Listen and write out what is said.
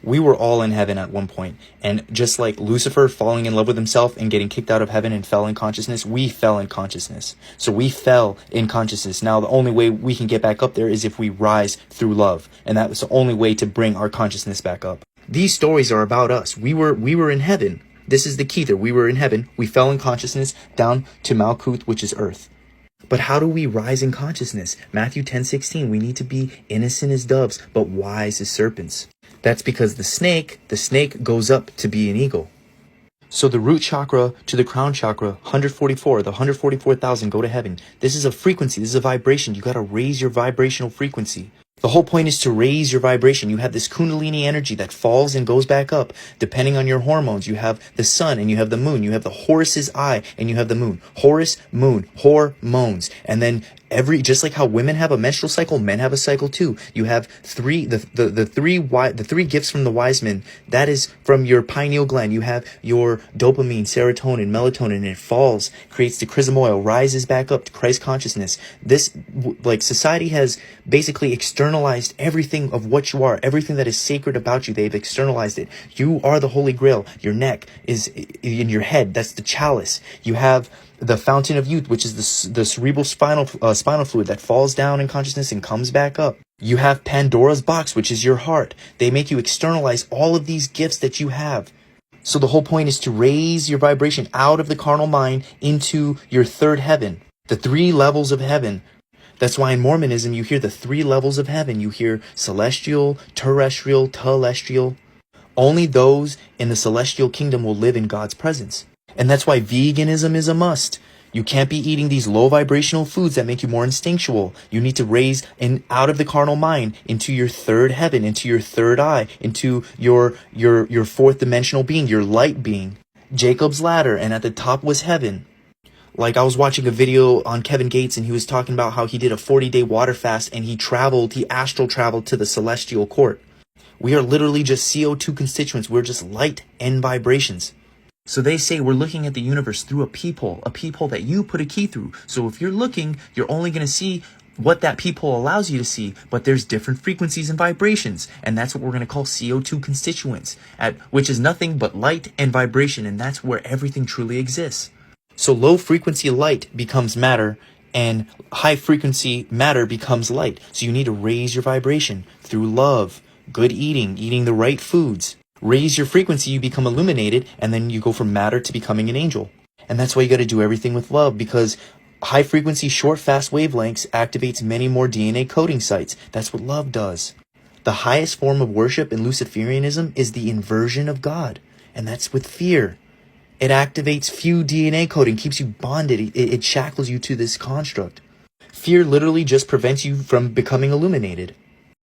We were all in heaven at one point, and just like Lucifer falling in love with himself and getting kicked out of heaven and fell in consciousness, we fell in consciousness. So we fell in consciousness. Now the only way we can get back up there is if we rise through love, and that was the only way to bring our consciousness back up. These stories are about us. We were in heaven. This is the key there. We were in heaven. We fell in consciousness down to Malkuth, which is earth. But how do we rise in consciousness? Matthew 10:16, we need to be innocent as doves, but wise as serpents. That's because the snake goes up to be an eagle. So the root chakra to the crown chakra, 144, the 144,000 go to heaven. This is a frequency, this is a vibration. You got to raise your vibrational frequency. The whole point is to raise your vibration. You have this kundalini energy that falls and goes back up depending on your hormones. You have the sun and you have the moon. You have the Horus's eye and you have the moon. Horus, moon, hormones. And then just like how women have a menstrual cycle, men have a cycle too. You have the three gifts from the wise men. That is from your pineal gland. You have your dopamine, serotonin, melatonin, and it falls, creates the chrism oil, rises back up to Christ consciousness. This, like, society has basically externalized everything of what you are, everything that is sacred about you. They've externalized it. You are the Holy Grail. Your neck is in your head. That's the chalice. You have the fountain of youth, which is the cerebral spinal fluid that falls down in consciousness and comes back up. You have Pandora's box, which is your heart. They make you externalize all of these gifts that you have. So the whole point is to raise your vibration out of the carnal mind into your third heaven, the 3 levels of heaven. That's why in Mormonism you hear the 3 levels of heaven. You hear celestial, terrestrial, telestial. Only those in the celestial kingdom will live in God's presence. And that's why veganism is a must. You can't be eating these low vibrational foods that make you more instinctual. You need to raise out of the carnal mind into your third heaven, into your third eye, into your fourth dimensional being, your light being. Jacob's ladder, and at the top was heaven. Like, I was watching a video on Kevin Gates and he was talking about how he did a 40-day water fast and he astral traveled to the celestial court. We are literally just CO2 constituents. We're just light and vibrations. So they say we're looking at the universe through a peephole that you put a key through. So if you're looking, you're only going to see what that peephole allows you to see, but there's different frequencies and vibrations. And that's what we're going to call CO2 constituents, which is nothing but light and vibration. And that's where everything truly exists. So low frequency light becomes matter and high frequency matter becomes light. So you need to raise your vibration through love, good eating the right foods. Raise your frequency, you become illuminated, and then you go from matter to becoming an angel. And that's why you got to do everything with love, because high frequency, short, fast wavelengths activates many more DNA coding sites. That's what love does. The highest form of worship in Luciferianism is the inversion of God, and that's with fear. It activates few DNA coding, keeps you bonded, it shackles you to this construct. Fear literally just prevents you from becoming illuminated.